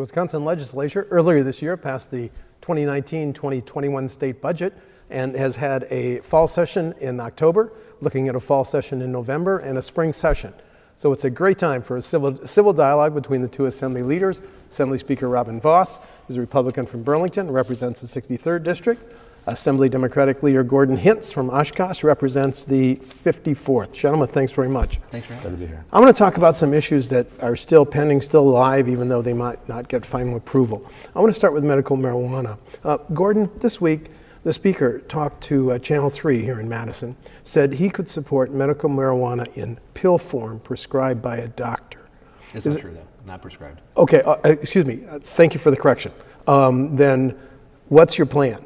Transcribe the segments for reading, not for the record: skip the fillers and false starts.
The Wisconsin legislature earlier this year passed the 2019-2021 state budget and has had a fall session in October, looking at a fall session in November, and a spring session. So it's a great time for a civil dialogue between the two assembly leaders. Assembly Speaker Robin Vos is a Republican from Burlington, represents the 63rd District. Assembly Democratic Leader Gordon Hintz from Oshkosh represents the 54th. Gentlemen, thanks very much. Thanks for having me. Glad to be here. I'm going to talk about some issues that are still pending, still live, even though they might not get final approval. I want to start with medical marijuana. Gordon, this week, the Speaker talked to Channel 3 here in Madison, said he could support medical marijuana in pill form prescribed by a doctor. It's not true, though. Not prescribed. Okay, excuse me. Thank you for the correction. Then what's your plan?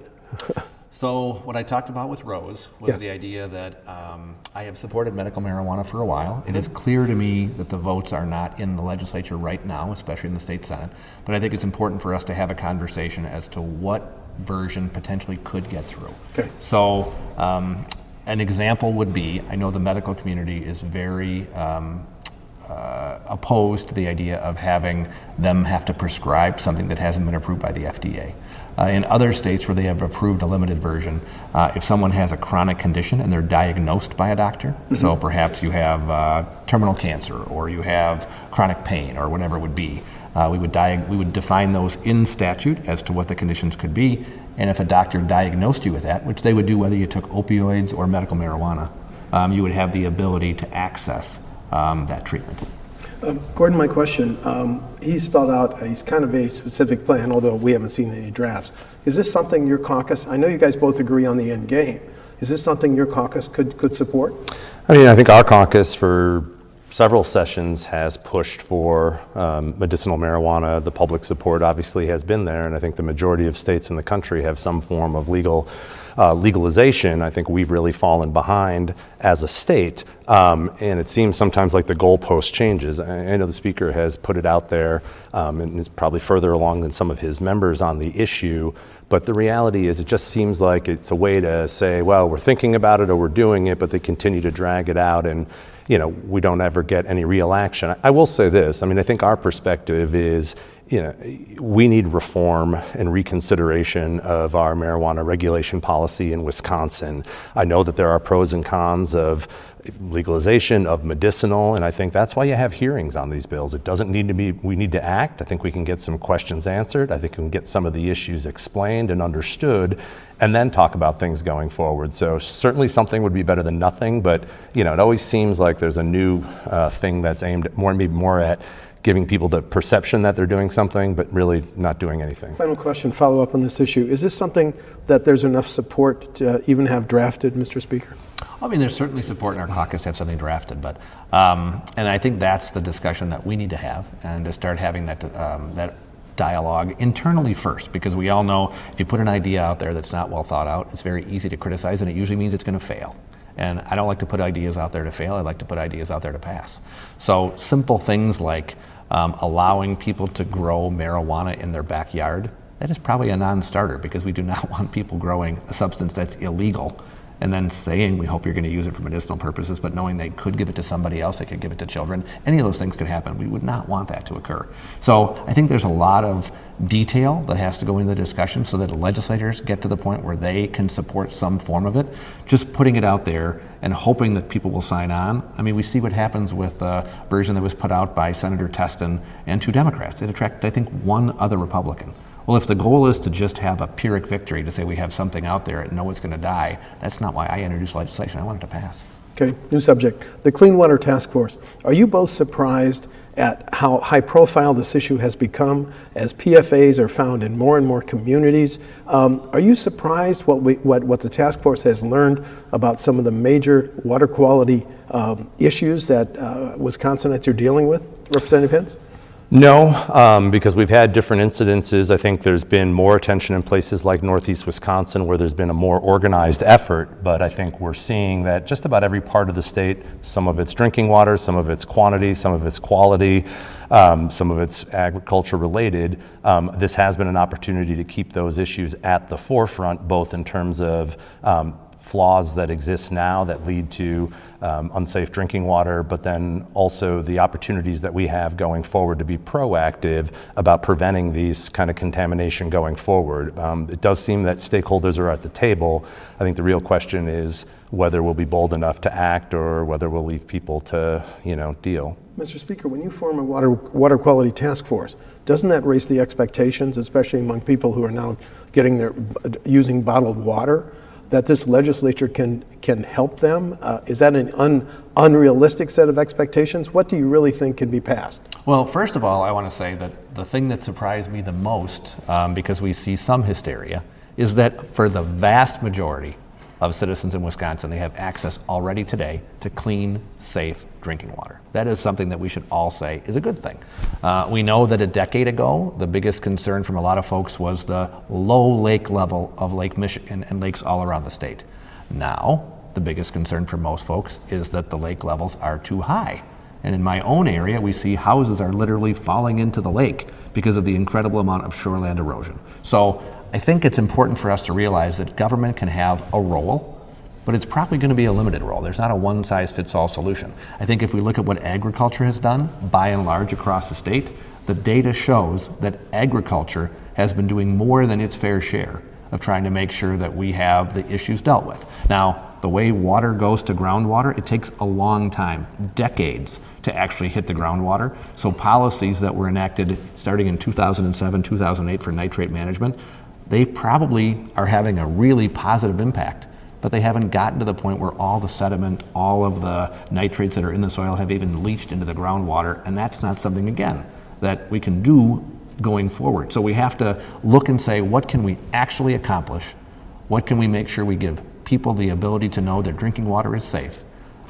So what I talked about with Rose was the idea that I have supported medical marijuana for a while. It is clear to me that the votes are not in the legislature right now, especially in the state Senate. But I think it's important for us to have a conversation as to what version potentially could get through. Okay. So an example would be, I know the medical community is very opposed to the idea of having them have to prescribe something that hasn't been approved by the FDA. In other states where they have approved a limited version, if someone has a chronic condition and they're diagnosed by a doctor, so perhaps you have terminal cancer or you have chronic pain or whatever it would be, we would define those in statute as to what the conditions could be, and if a doctor diagnosed you with that, which they would do whether you took opioids or medical marijuana, you would have the ability to access that treatment. Gordon, my question, he spelled out, he's kind of a specific plan, although we haven't seen any drafts. Is this something your caucus, I know you guys both agree on the end game, is this something your caucus could support? I mean, I think our caucus for several sessions has pushed for medicinal marijuana. The public support obviously has been there, and I think the majority of states in the country have some form of legalization. I think we've really fallen behind as a state, and it seems sometimes like the goalpost changes. I know the Speaker has put it out there and is probably further along than some of his members on the issue, but the reality is it just seems like it's a way to say, well, we're thinking about it or we're doing it, but they continue to drag it out, and we don't ever get any real action. I will say this, I mean, I think our perspective is, we need reform and reconsideration of our marijuana regulation policy in Wisconsin. I know that there are pros and cons of legalization of medicinal, and I think that's why you have hearings on these bills. It doesn't need to be, we need to act. I think we can get some questions answered. I think we can get some of the issues explained and understood, and then talk about things going forward. So certainly something would be better than nothing, but it always seems like there's a new thing that's aimed at maybe more at giving people the perception that they're doing something, but really not doing anything. Final question, follow up on this issue. Is this something that there's enough support to even have drafted, Mr. Speaker? I mean, there's certainly support in our caucus to have something drafted, but and I think that's the discussion that we need to have, and to start having that dialogue internally first, because we all know if you put an idea out there that's not well thought out, it's very easy to criticize, and it usually means it's going to fail. And I don't like to put ideas out there to fail. I like to put ideas out there to pass. So simple things like allowing people to grow marijuana in their backyard, that is probably a non-starter, because we do not want people growing a substance that's illegal and then saying we hope you're going to use it for medicinal purposes, but knowing they could give it to somebody else, they could give it to children. Any of those things could happen. We would not want that to occur. So I think there's a lot of detail that has to go into the discussion so that the legislators get to the point where they can support some form of it. Just putting it out there and hoping that people will sign on. I mean, we see what happens with the version that was put out by Senator Teston and 2 Democrats. It attracted, I think, 1 other Republican. Well, if the goal is to just have a Pyrrhic victory, to say we have something out there and know it's going to die, that's not why I introduced legislation. I want it to pass. Okay, new subject. The Clean Water Task Force. Are you both surprised at how high profile this issue has become as PFAs are found in more and more communities? Are you surprised what the task force has learned about some of the major water quality issues that Wisconsinites are dealing with, Representative Hintz? No, because we've had different incidences. I think there's been more attention in places like Northeast Wisconsin where there's been a more organized effort, but I think we're seeing that just about every part of the state, some of it's drinking water, some of it's quantity, some of it's quality, some of it's agriculture related. This has been an opportunity to keep those issues at the forefront, both in terms of flaws that exist now that lead to unsafe drinking water, but then also the opportunities that we have going forward to be proactive about preventing these kind of contamination going forward. It does seem that stakeholders are at the table. I think the real question is whether we'll be bold enough to act or whether we'll leave people to, deal. Mr. Speaker, when you form a water quality task force, doesn't that raise the expectations, especially among people who are now using bottled water, that this legislature can help them? Is that an unrealistic set of expectations? What do you really think can be passed? Well, first of all, I want to say that the thing that surprised me the most, because we see some hysteria, is that for the vast majority of citizens in Wisconsin, they have access already today to clean, safe drinking water. That is something that we should all say is a good thing. We know that a decade ago, the biggest concern from a lot of folks was the low lake level of Lake Michigan and lakes all around the state. Now, the biggest concern for most folks is that the lake levels are too high. And in my own area, we see houses are literally falling into the lake because of the incredible amount of shoreland erosion. So I think it's important for us to realize that government can have a role, but it's probably going to be a limited role. There's not a one-size-fits-all solution. I think if we look at what agriculture has done, by and large across the state, the data shows that agriculture has been doing more than its fair share of trying to make sure that we have the issues dealt with. Now, the way water goes to groundwater, it takes a long time, decades, to actually hit the groundwater. So policies that were enacted starting in 2007, 2008 for nitrate management, they probably are having a really positive impact, but they haven't gotten to the point where all the sediment, all of the nitrates that are in the soil have even leached into the groundwater, and that's not something, again, that we can do going forward. So we have to look and say, what can we actually accomplish? What can we make sure we give people the ability to know that drinking water is safe,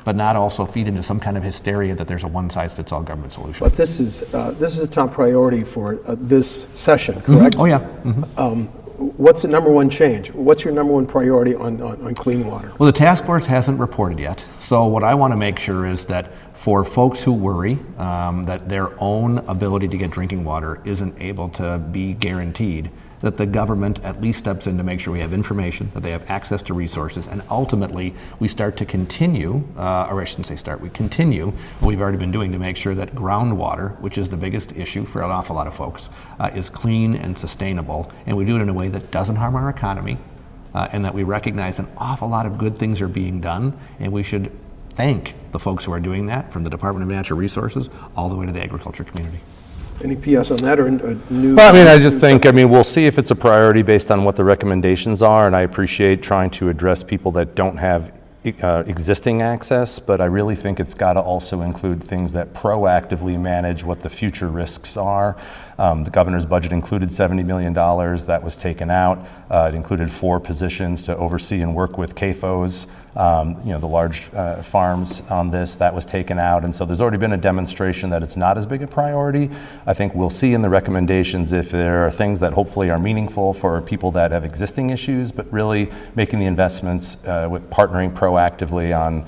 but not also feed into some kind of hysteria that there's a one-size-fits-all government solution. But this is a top priority for this session, correct? Mm-hmm. Oh, yeah. Mm-hmm. What's the number one change? What's your number one priority on clean water? Well, the task force hasn't reported yet. So what I want to make sure is that for folks who worry that their own ability to get drinking water isn't able to be guaranteed, that the government at least steps in to make sure we have information, that they have access to resources, and ultimately we start to continue, or I shouldn't say start, we continue what we've already been doing to make sure that groundwater, which is the biggest issue for an awful lot of folks, is clean and sustainable, and we do it in a way that doesn't harm our economy, and that we recognize an awful lot of good things are being done, and we should thank the folks who are doing that, from the Department of Natural Resources all the way to the agriculture community. Any PS on that or new? Well, I just think, we'll see if it's a priority based on what the recommendations are, and I appreciate trying to address people that don't have existing access, but I really think it's got to also include things that proactively manage what the future risks are. The governor's budget included $70 million. That was taken out. It included 4 positions to oversee and work with CAFOs, the large farms on this. That was taken out. And so there's already been a demonstration that it's not as big a priority. I think we'll see in the recommendations if there are things that hopefully are meaningful for people that have existing issues, but really making the investments with partnering proactively on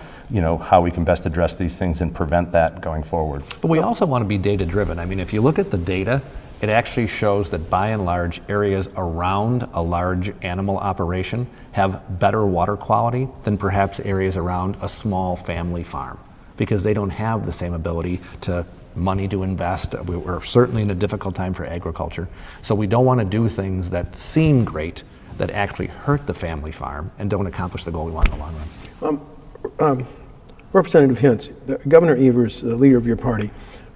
how we can best address these things and prevent that going forward. But we also want to be data driven. If you look at the data, it actually shows that by and large, areas around a large animal operation have better water quality than perhaps areas around a small family farm, because they don't have the same ability to money to invest. We're certainly in a difficult time for agriculture. So we don't want to do things that seem great that actually hurt the family farm and don't accomplish the goal we want in the long run. Representative Hintz, Governor Evers, the leader of your party,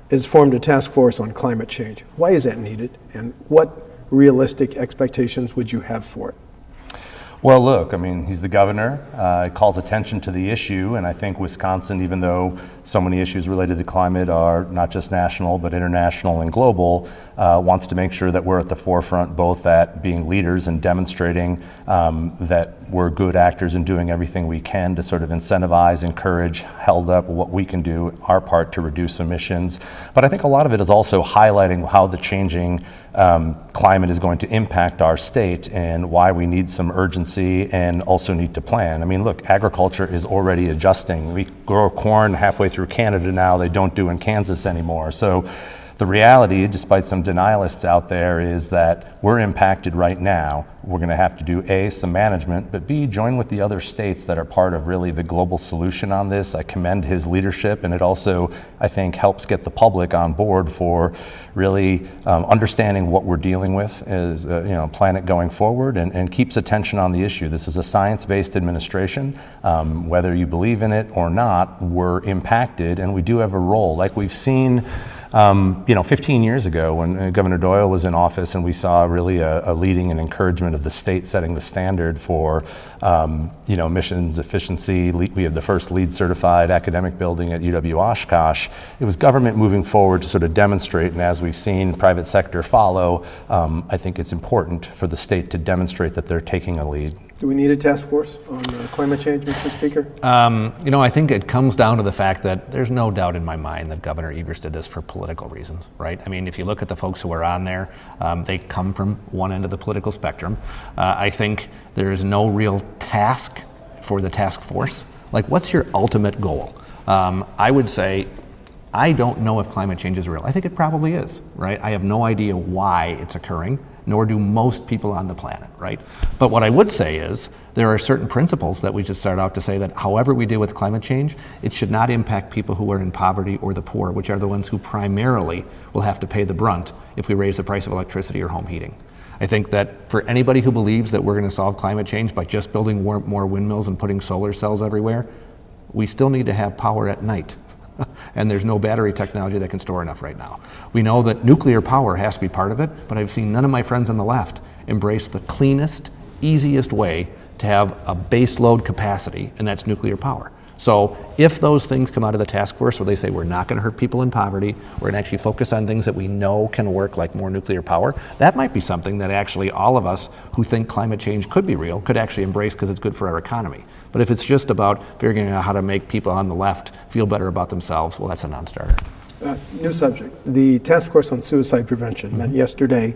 has formed a task force on climate change. Why is that needed, and what realistic expectations would you have for it? Well, look, he's the governor. It calls attention to the issue, and I think Wisconsin, even though so many issues related to climate are not just national, but international and global, wants to make sure that we're at the forefront, both at being leaders and demonstrating that we're good actors and doing everything we can to sort of incentivize, encourage, held up what we can do, our part to reduce emissions. But I think a lot of it is also highlighting how the changing climate is going to impact our state and why we need some urgency and also need to plan. Look, agriculture is already adjusting. We grow corn halfway through Canada now, they don't do in Kansas anymore. So The reality, despite some denialists out there, is that we're impacted right now. We're going to have to do A, some management, but B, join with the other states that are part of really the global solution on this. I commend his leadership, and it also, I think, helps get the public on board for really understanding what we're dealing with as a planet going forward, and keeps attention on the issue. This is a science-based administration. Whether you believe in it or not, we're impacted, and we do have a role. Like we've seen 15 years ago when Governor Doyle was in office, and we saw really a leading and encouragement of the state setting the standard for emissions efficiency. We have the first LEED certified academic building at UW-Oshkosh. It was government moving forward to sort of demonstrate, and as we've seen private sector follow, I think it's important for the state to demonstrate that they're taking a lead. Do we need a task force on climate change, Mr. Speaker? I think it comes down to the fact that there's no doubt in my mind that Governor Evers did this for political reasons, right? I mean, if you look at the folks who are on there, they come from one end of the political spectrum. I think there is no real task for the task force. Like, what's your ultimate goal? I would say, I don't know if climate change is real. I think it probably is, right? I have no idea why it's occurring, nor do most people on the planet, right? But what I would say is there are certain principles that we should start out to say that however we deal with climate change, it should not impact people who are in poverty or the poor, which are the ones who primarily will have to pay the brunt if we raise the price of electricity or home heating. I think that for anybody who believes that we're going to solve climate change by just building more windmills and putting solar cells everywhere, we still need to have power at night. And there's no battery technology that can store enough right now. We know that nuclear power has to be part of it, but I've seen none of my friends on the left embrace the cleanest, easiest way to have a base load capacity, and that's nuclear power. So if those things come out of the task force where they say we're not going to hurt people in poverty, we're going to actually focus on things that we know can work, like more nuclear power, that might be something that actually all of us who think climate change could be real could actually embrace because it's good for our economy. But if it's just about figuring out how to make people on the left feel better about themselves, well, that's a non-starter. New subject. The task force on suicide prevention met yesterday.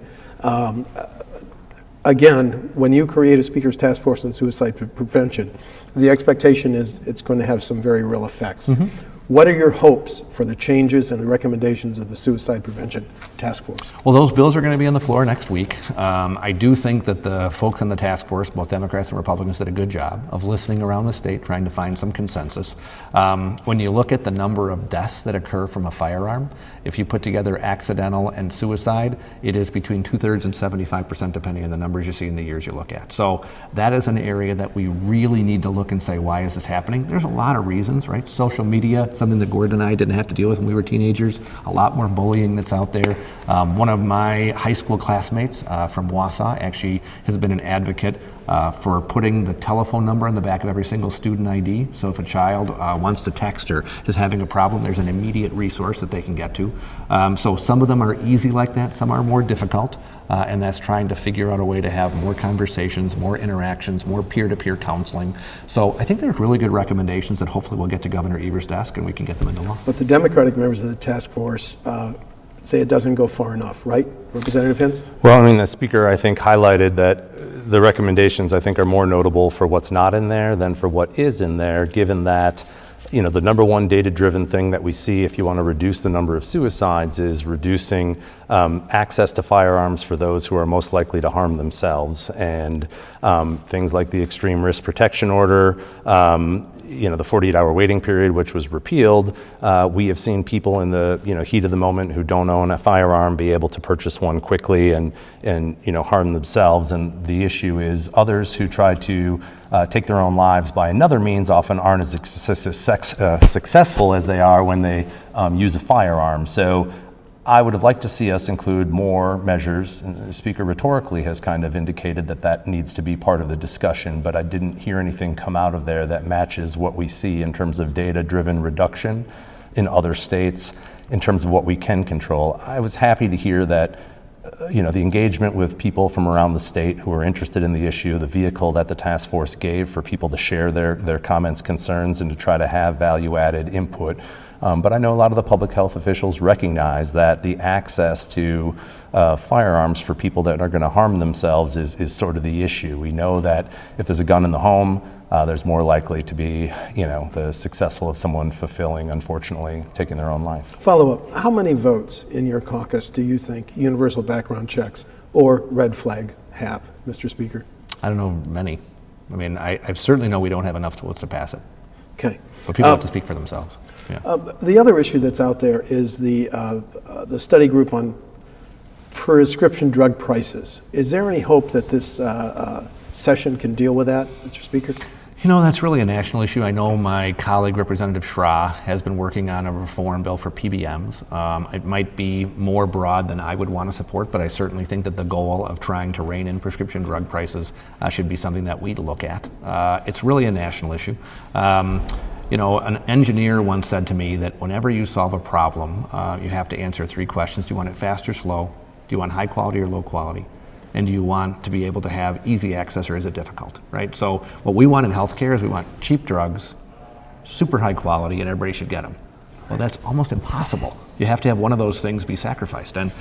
Again, when you create a speaker's task force on suicide prevention, the expectation is it's going to have some very real effects. What are your hopes for the changes and the recommendations of the suicide prevention task force? Well, those bills are going to be on the floor next week. I do think that the folks on the task force, both Democrats and Republicans, did a good job of listening around the state, trying to find some consensus. When you look at the number of deaths that occur from a firearm, if you put together accidental and suicide, it is between 2/3 and 75%, depending on the numbers you see in the years you look at. So that is an area that we really need to look and say, why is this happening? There's a lot of reasons, right? Social media, something that Gordon and I didn't have to deal with when we were teenagers, a lot more bullying that's out there. One of my high school classmates from Wausau actually has been an advocate for putting the telephone number on the back of every single student ID. So if a child wants to text or is having a problem, there's an immediate resource that they can get to. So some of them are easy like that, some are more difficult. And that's trying to figure out a way to have more conversations, more interactions, more peer-to-peer counseling. So I think there's really good recommendations that hopefully will get to Governor Evers' desk and we can get them into law. But the Democratic members of the task force say it doesn't go far enough, right? Representative Hintz? Well, I mean, the speaker, I think, highlighted that the recommendations, I think, are more notable for what's not in there than for what is in there, given that the number one data-driven thing that we see if you want to reduce the number of suicides is reducing access to firearms for those who are most likely to harm themselves. And things like the extreme risk protection order, the 48-hour waiting period, which was repealed, we have seen people in the heat of the moment who don't own a firearm be able to purchase one quickly and harm themselves. And the issue is others who try to take their own lives by another means often aren't as successful as they are when they use a firearm. So I would have liked to see us include more measures, and the speaker rhetorically has kind of indicated that that needs to be part of the discussion, but I didn't hear anything come out of there that matches what we see in terms of data-driven reduction in other states, in terms of what we can control. I was happy to hear that the engagement with people from around the state who are interested in the issue, the vehicle that the task force gave for people to share their comments, concerns, and to try to have value-added input. But I know a lot of the public health officials recognize that the access to firearms for people that are going to harm themselves is sort of the issue. We know that if there's a gun in the home, there's more likely to be, the successful of someone fulfilling, unfortunately, taking their own life. Follow up, how many votes in your caucus do you think universal background checks or red flags have, Mr. Speaker? I don't know many. I mean, I certainly know we don't have enough votes to pass it. Okay. But people have to speak for themselves. Yeah. The other issue that's out there is the study group on prescription drug prices. Is there any hope that this session can deal with that, Mr. Speaker? That's really a national issue. I know my colleague, Representative Schra, has been working on a reform bill for PBMs. It might be more broad than I would want to support, but I certainly think that the goal of trying to rein in prescription drug prices should be something that we look at. It's really a national issue. An engineer once said to me that whenever you solve a problem, you have to answer 3 questions. Do you want it fast or slow? Do you want high quality or low quality? And do you want to be able to have easy access, or is it difficult, right? So what we want in healthcare is we want cheap drugs, super high quality, and everybody should get them. Well, that's almost impossible. You have to have one of those things be sacrificed. And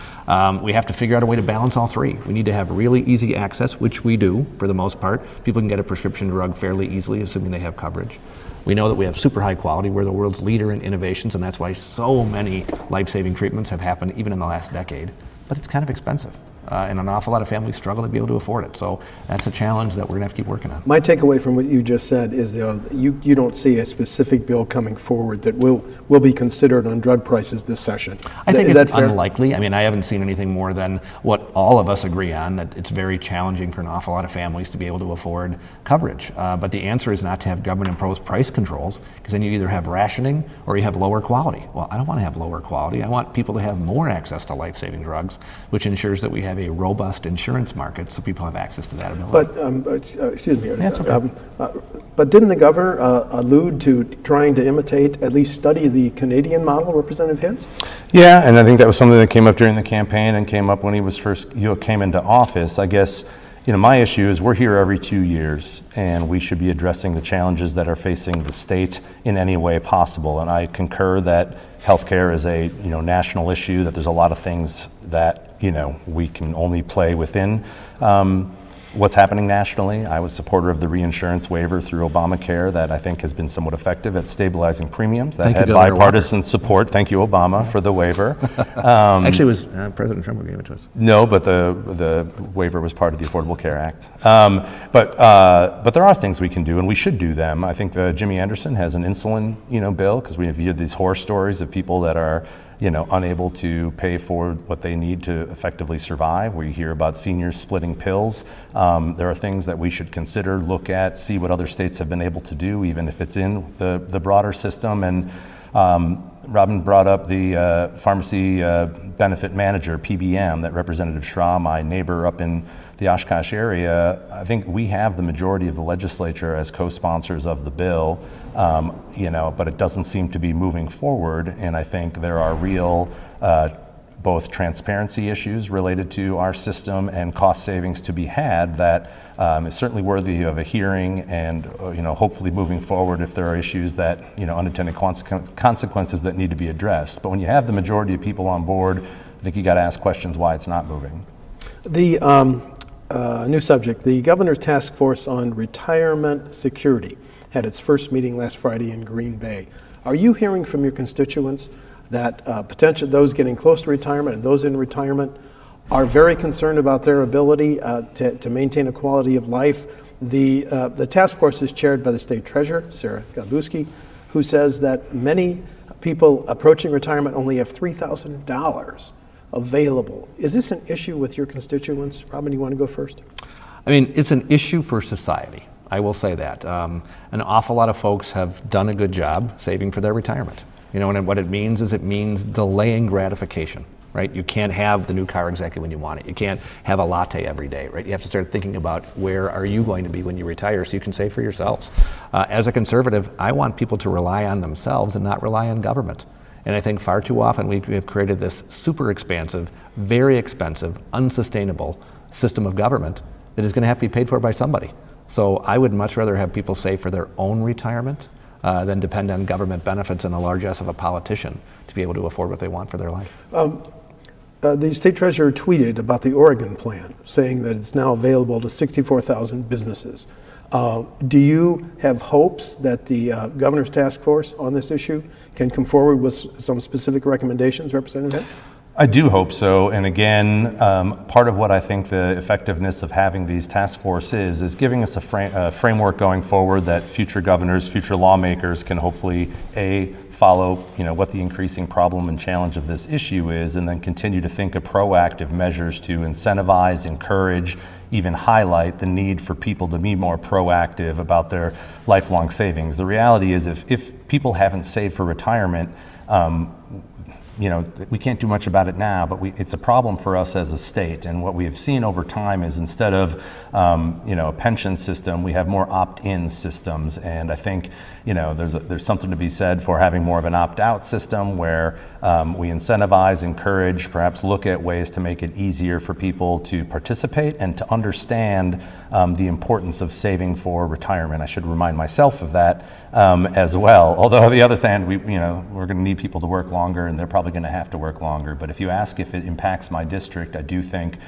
we have to figure out a way to balance all 3. We need to have really easy access, which we do for the most part. People can get a prescription drug fairly easily, assuming they have coverage. We know that we have super high quality. We're the world's leader in innovations, and that's why so many life-saving treatments have happened even in the last decade. But it's kind of expensive. And an awful lot of families struggle to be able to afford it. So that's a challenge that we're going to have to keep working on. My takeaway from what you just said is you don't see a specific bill coming forward that will be considered on drug prices this session. I think it's it's unlikely. I mean, I haven't seen anything more than what all of us agree on, that it's very challenging for an awful lot of families to be able to afford coverage. But the answer is not to have government-imposed price controls, because then you either have rationing or you have lower quality. Well, I don't want to have lower quality. I want people to have more access to life-saving drugs, which ensures that we have a robust insurance market so people have access to that ability. But, excuse me, Yeah, it's okay. but didn't the governor allude to trying to imitate, at least study the Canadian model, Representative Hintz? Yeah, and I think that was something that came up during the campaign and came up when he was first, came into office. I guess, my issue is we're here every 2 years, and we should be addressing the challenges that are facing the state in any way possible. And I concur that healthcare is a national issue, that there's a lot of things that we can only play within what's happening nationally. I was a supporter of the reinsurance waiver through Obamacare that I think has been somewhat effective at stabilizing premiums. That had bipartisan support. Thank you, Obama, for the waiver. Actually, it was President Trump who gave it to us. No, but the waiver was part of the Affordable Care Act. But there are things we can do, and we should do them. I think Jimmy Anderson has an insulin bill, because we have viewed these horror stories of people that are unable to pay for what they need to effectively survive. We hear about seniors splitting pills. There are things that we should consider, look at, see what other states have been able to do, even if it's in the broader system. And Robin brought up the pharmacy benefit manager, PBM, that Representative Schra, my neighbor up in the Oshkosh area. I think we have the majority of the legislature as co-sponsors of the bill, but it doesn't seem to be moving forward. And I think there are real both transparency issues related to our system and cost savings to be had that is certainly worthy of a hearing, and hopefully moving forward if there are issues that unintended consequences that need to be addressed. But when you have the majority of people on board, I think you got to ask questions why it's not moving. The new subject, the Governor's Task Force on Retirement Security had its first meeting last Friday in Green Bay. Are you hearing from your constituents that potential those getting close to retirement and those in retirement are very concerned about their ability to maintain a quality of life? The task force is chaired by the state treasurer, Sarah Galbuski, who says that many people approaching retirement only have $3,000 available. Is this an issue with your constituents? Robin, you want to go first? I mean, it's an issue for society. I will say that. An awful lot of folks have done a good job saving for their retirement. And what it means is it means delaying gratification, right? You can't have the new car exactly when you want it. You can't have a latte every day, right? You have to start thinking about where are you going to be when you retire so you can save for yourselves. As a conservative, I want people to rely on themselves and not rely on government. And I think far too often we have created this super expansive, very expensive, unsustainable system of government that is going to have to be paid for by somebody. So I would much rather have people save for their own retirement than depend on government benefits and the largesse of a politician to be able to afford what they want for their life. The state treasurer tweeted about the Oregon plan, saying that it's now available to 64,000 businesses. Do you have hopes that the governor's task force on this issue can come forward with some specific recommendations, Representative Hintz? I do hope so. And again, part of what I think the effectiveness of having these task forces is giving us a framework going forward that future governors, future lawmakers can hopefully, follow what the increasing problem and challenge of this issue is, and then continue to think of proactive measures to incentivize, encourage, even highlight the need for people to be more proactive about their lifelong savings. The reality is if people haven't saved for retirement, we can't do much about it now, but it's a problem for us as a state. And what we have seen over time is instead of a pension system, we have more opt-in systems. And I think there's something to be said for having more of an opt-out system where we incentivize, encourage, perhaps look at ways to make it easier for people to participate and to understand the importance of saving for retirement. I should remind myself of that as well. Although on the other hand, we're going to need people to work longer, and they're probably going to have to work longer. But if you ask if it impacts my district, I do think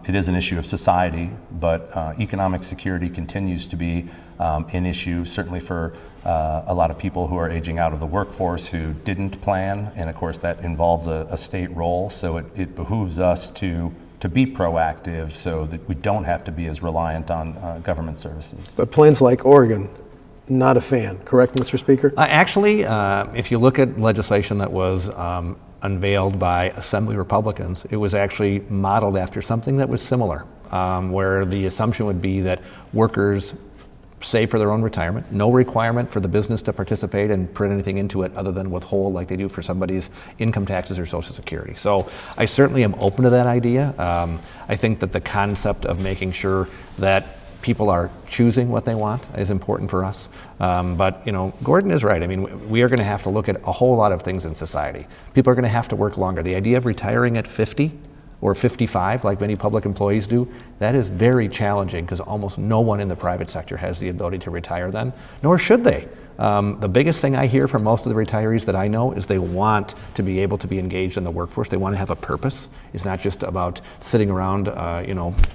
it is an issue of society, but economic security continues to be an issue, certainly for a lot of people who are aging out of the workforce who didn't plan, and of course that involves a state role, so it behooves us to be proactive so that we don't have to be as reliant on government services. But plans like Oregon, not a fan, correct, Mr. Speaker? Actually, if you look at legislation that was unveiled by Assembly Republicans, it was actually modeled after something that was similar, where the assumption would be that workers save for their own retirement, no requirement for the business to participate and put anything into it other than withhold like they do for somebody's income taxes or Social Security. So I certainly am open to that idea. I think that the concept of making sure that people are choosing what they want is important for us. But Gordon is right. I mean, we are going to have to look at a whole lot of things in society. People are going to have to work longer. The idea of retiring at 50 or 55, like many public employees do, that is very challenging because almost no one in the private sector has the ability to retire then, nor should they. The biggest thing I hear from most of the retirees that I know is they want to be able to be engaged in the workforce. They want to have a purpose. It's not just about sitting around,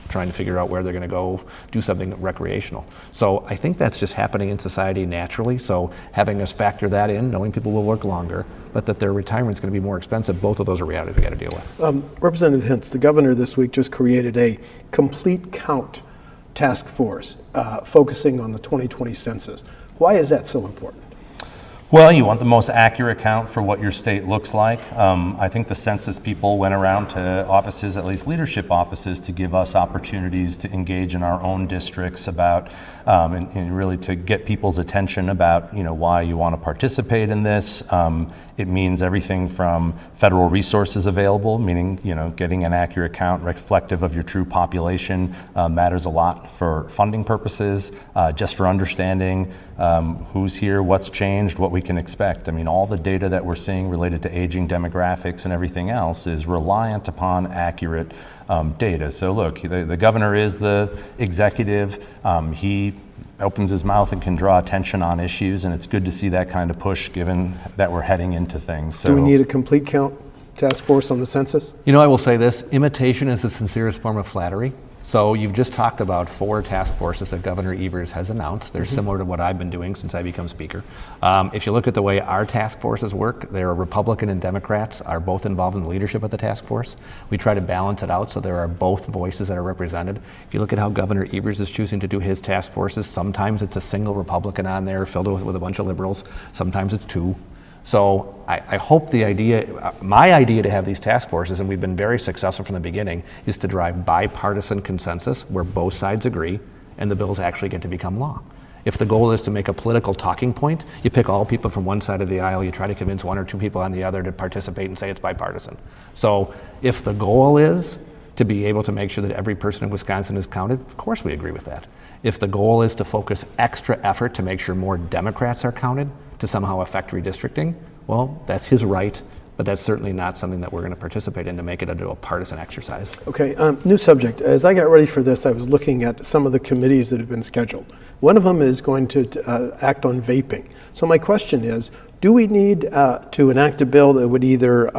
trying to figure out where they're going to go do something recreational. So I think that's just happening in society naturally. So having us factor that in, knowing people will work longer, but that their retirement's going to be more expensive, both of those are realities we got to deal with. Representative Hintz, the governor this week just created a complete count task force focusing on the 2020 census. Why is that so important? Well, you want the most accurate count for what your state looks like. I think the census people went around to offices, at least leadership offices, to give us opportunities to engage in our own districts about, and really to get people's attention about, why you want to participate in this. It means everything from federal resources available, meaning, getting an accurate count reflective of your true population matters a lot for funding purposes, just for understanding who's here, what's changed, what we can expect. I mean, all the data that we're seeing related to aging demographics and everything else is reliant upon accurate data. So look, the governor is the executive. He opens his mouth and can draw attention on issues, and it's good to see that kind of push given that we're heading into things. So, do we need a complete count task force on the census? I will say this, imitation is the sincerest form of flattery. So you've just talked about 4 task forces that Governor Evers has announced. They're similar to what I've been doing since I become Speaker. If you look at the way our task forces work, they're Republican and Democrats are both involved in the leadership of the task force. We try to balance it out so there are both voices that are represented. If you look at how Governor Evers is choosing to do his task forces, sometimes it's a single Republican on there filled with a bunch of liberals. Sometimes it's 2. So I hope my idea to have these task forces, and we've been very successful from the beginning, is to drive bipartisan consensus where both sides agree and the bills actually get to become law. If the goal is to make a political talking point, you pick all people from one side of the aisle, you try to convince 1 or 2 people on the other to participate and say it's bipartisan. So if the goal is to be able to make sure that every person in Wisconsin is counted, of course we agree with that. If the goal is to focus extra effort to make sure more Democrats are counted, to somehow affect redistricting, well, that's his right, but that's certainly not something that we're going to participate in to make it into a partisan exercise. Okay, new subject. As I got ready for this, I was looking at some of the committees that have been scheduled. One of them is going to act on vaping. So my question is, do we need to enact a bill that would either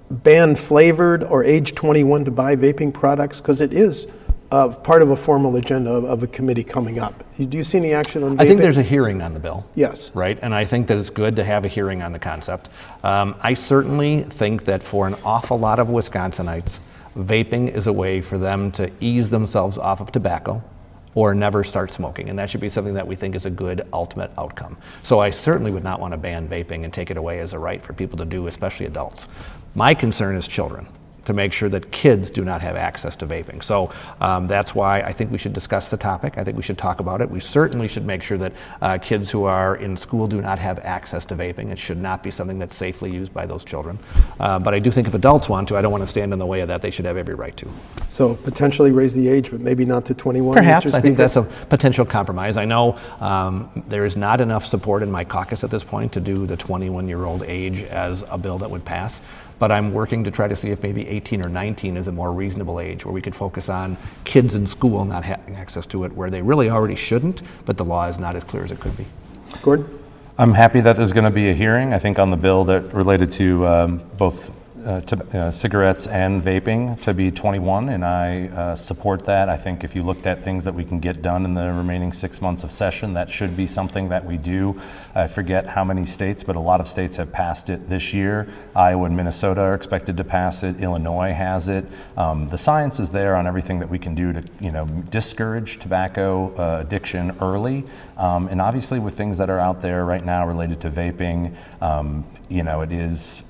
ban flavored or age 21 to buy vaping products? Because it is part of a formal agenda of a committee coming up. Do you see any action on vaping? I think there's a hearing on the bill. Yes. Right, and I think that it's good to have a hearing on the concept. I certainly think that for an awful lot of Wisconsinites, vaping is a way for them to ease themselves off of tobacco or never start smoking, and that should be something that we think is a good ultimate outcome. So I certainly would not want to ban vaping and take it away as a right for people to do, especially adults. My concern is children, to make sure that kids do not have access to vaping. So that's why I think we should discuss the topic. I think we should talk about it. We certainly should make sure that kids who are in school do not have access to vaping. It should not be something that's safely used by those children. But I do think if adults want to, I don't want to stand in the way of that. They should have every right to. So potentially raise the age, but maybe not to 21? Perhaps. Mr. I think Speaker? that's a potential compromise. I know there is not enough support in my caucus at this point to do the 21-year-old age as a bill that would pass. But I'm working to try to see if maybe 18 or 19 is a more reasonable age where we could focus on kids in school not having access to it where they really already shouldn't, but the law is not as clear as it could be. Gordon? I'm happy that there's going to be a hearing, I think, on the bill that related to both cigarettes and vaping to be 21, and I support that. I think if you looked at things that we can get done in the remaining 6 months of session, that should be something that we do. I forget how many states, but a lot of states have passed it this year. Iowa and Minnesota are expected to pass it. Illinois has it. The science is there on everything that we can do to, discourage tobacco addiction early. And obviously with things that are out there right now related to vaping, it is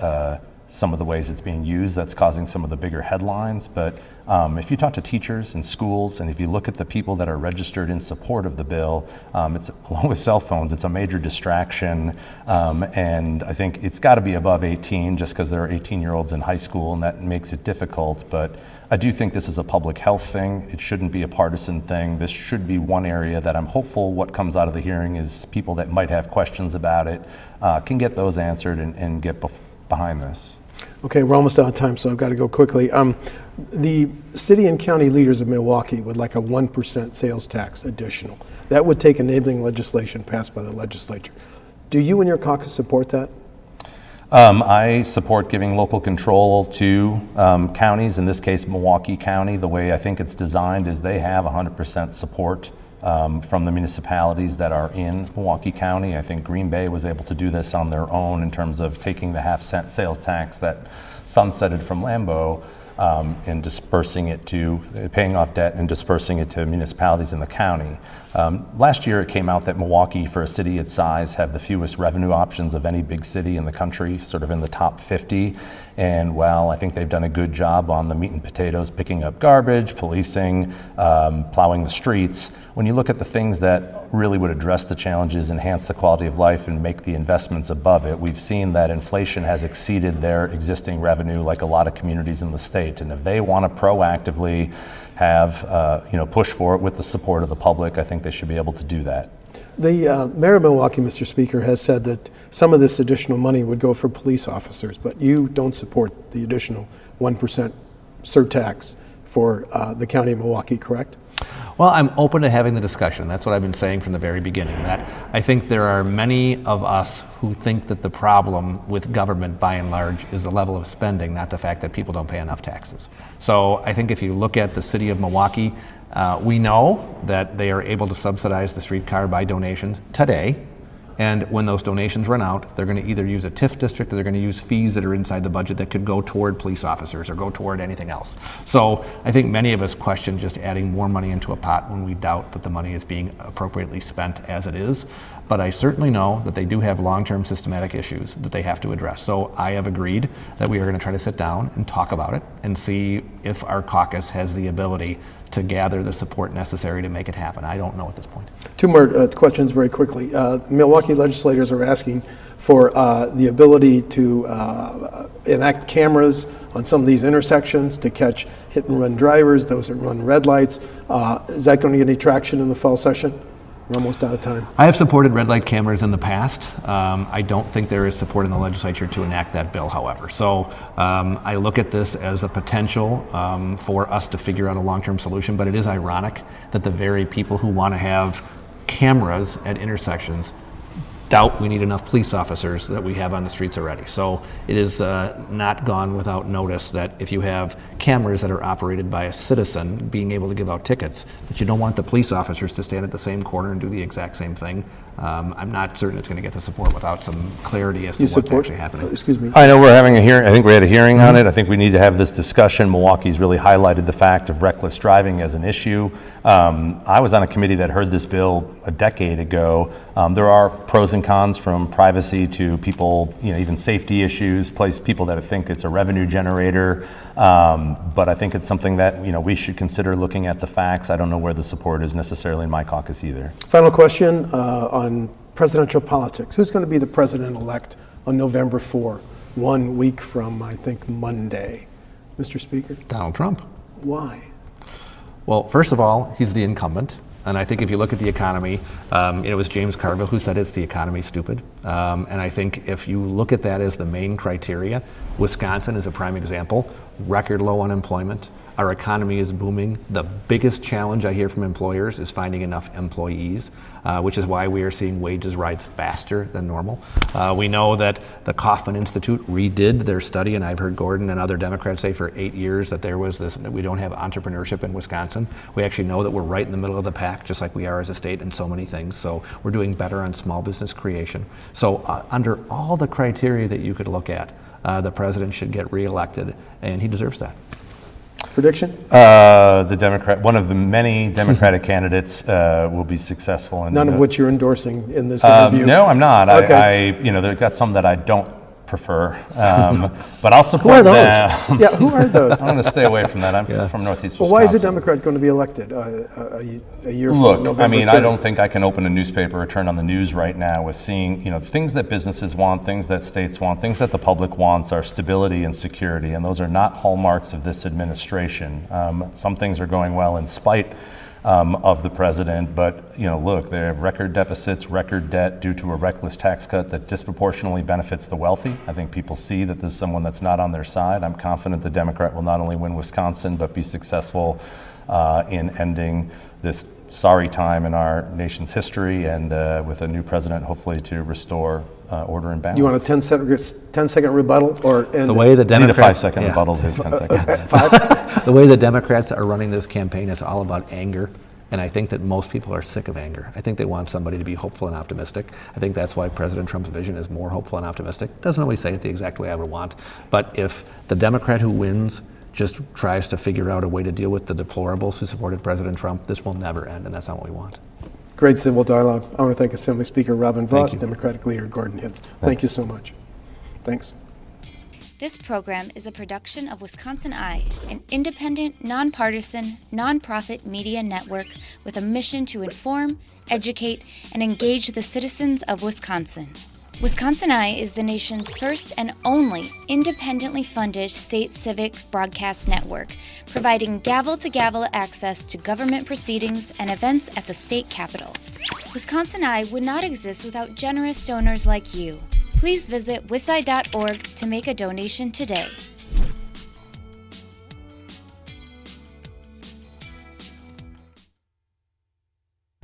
some of the ways it's being used that's causing some of the bigger headlines. But if you talk to teachers in schools, and if you look at the people that are registered in support of the bill, it's along with cell phones, it's a major distraction. And I think it's got to be above 18 just because there are 18-year-olds in high school, and that makes it difficult. But I do think this is a public health thing. It shouldn't be a partisan thing. This should be one area that I'm hopeful what comes out of the hearing is people that might have questions about it can get those answered and get behind this. Okay, we're almost out of time, so I've got to go quickly. The city and county leaders of Milwaukee would like a 1% sales tax additional. That would take enabling legislation passed by the legislature. Do you and your caucus support that? I support giving local control to counties, in this case Milwaukee County. The way I think it's designed is they have 100% support from the municipalities that are in Milwaukee County. I think Green Bay was able to do this on their own in terms of taking the half-cent sales tax that sunsetted from Lambeau and dispersing it to, paying off debt and dispersing it to municipalities in the county. Last year it came out that Milwaukee, for a city its size, have the fewest revenue options of any big city in the country, sort of in the top 50. And while I think they've done a good job on the meat and potatoes, picking up garbage, policing, plowing the streets, when you look at the things that really would address the challenges, enhance the quality of life, and make the investments above it, we've seen that inflation has exceeded their existing revenue like a lot of communities in the state. And if they want to proactively have, push for it with the support of the public, I think they should be able to do that. The mayor of Milwaukee, Mr. Speaker, has said that some of this additional money would go for police officers, but you don't support the additional 1% surtax for the county of Milwaukee, correct? Well, I'm open to having the discussion. That's what I've been saying from the very beginning, that I think there are many of us who think that the problem with government, by and large, is the level of spending, not the fact that people don't pay enough taxes. So I think if you look at the city of Milwaukee, we know that they are able to subsidize the streetcar by donations today. And when those donations run out, they're going to either use a TIF district or they're going to use fees that are inside the budget that could go toward police officers or go toward anything else. So I think many of us question just adding more money into a pot when we doubt that the money is being appropriately spent as it is. But I certainly know that they do have long-term systematic issues that they have to address. So I have agreed that we are going to try to sit down and talk about it and see if our caucus has the ability to gather the support necessary to make it happen. I don't know at this point. Two more questions very quickly. Milwaukee legislators are asking for the ability to enact cameras on some of these intersections to catch hit-and-run drivers, those that run red lights. Is that going to get any traction in the fall session? We're almost out of time. I have supported red light cameras in the past. I don't think there is support in the legislature to enact that bill, however. So I look at this as a potential for us to figure out a long-term solution, but it is ironic that the very people who want to have cameras at intersections doubt we need enough police officers that we have on the streets already. So it is not gone without notice that if you have cameras that are operated by a citizen being able to give out tickets, that you don't want the police officers to stand at the same corner and do the exact same thing. I'm not certain it's going to get the support without some clarity as to what's actually happening. Excuse me. I know we're having a hearing. I think we had a hearing on it. I think we need to have this discussion. Milwaukee's really highlighted the fact of reckless driving as an issue. I was on a committee that heard this bill a decade ago. There are pros and cons, from privacy to people, even safety issues, people that think it's a revenue generator. But I think it's something that we should consider looking at the facts. I don't know where the support is necessarily in my caucus either. Final question on presidential politics. Who's going to be the president-elect on November 4, 1 week from, I think, Monday? Mr. Speaker? Donald Trump. Why? Well, first of all, he's the incumbent. And I think if you look at the economy, it was James Carville who said it's the economy, stupid. And I think if you look at that as the main criteria, Wisconsin is a prime example. Record low unemployment. Our economy is booming. The biggest challenge I hear from employers is finding enough employees, which is why we are seeing wages rise faster than normal. We know that the Kauffman Institute redid their study, and I've heard Gordon and other Democrats say for 8 years that there was that we don't have entrepreneurship in Wisconsin. We actually know that we're right in the middle of the pack, just like we are as a state in so many things. So we're doing better on small business creation. So under all the criteria that you could look at, the president should get reelected, and he deserves that. Prediction? One of the many Democratic candidates will be successful. In None of which you're endorsing in this interview. No, I'm not. Okay. They've got some that I don't prefer, but I'll support Who are them. those? Yeah, who are those? I'm going to stay away from that. I'm from Northeast Wisconsin. Well, why is a Democrat going to be elected a year from Look, November I mean, 3rd? I don't think I can open a newspaper or turn on the news right now with seeing, things that businesses want, things that states want, things that the public wants are stability and security, and those are not hallmarks of this administration. Some things are going well in spite of the president, but look, they have record deficits, record debt due to a reckless tax cut that disproportionately benefits the wealthy. I think people see that this is someone that's not on their side. I'm confident the Democrat will not only win Wisconsin, but be successful in ending this sorry time in our nation's history, and with a new president, hopefully to restore order and balance. You want a 10-second rebuttal, or the way the Democrats, need a 5-second rebuttal to his 10 seconds. The way the Democrats are running this campaign is all about anger. And I think that most people are sick of anger. I think they want somebody to be hopeful and optimistic. I think that's why President Trump's vision is more hopeful and optimistic. Doesn't always say it the exact way I would want. But if the Democrat who wins just tries to figure out a way to deal with the deplorables who supported President Trump, this will never end, and that's not what we want. Great civil dialogue. I want to thank Assembly Speaker Robin Voss, you. Democratic leader Gordon Hintz. Thank you so much. Thanks. This program is a production of WisconsinEye, an independent, nonpartisan, nonprofit media network with a mission to inform, educate, and engage the citizens of Wisconsin. WisconsinEye is the nation's first and only independently funded state civics broadcast network, providing gavel-to-gavel access to government proceedings and events at the state capitol. WisconsinEye would not exist without generous donors like you. Please visit wisci.org to make a donation today.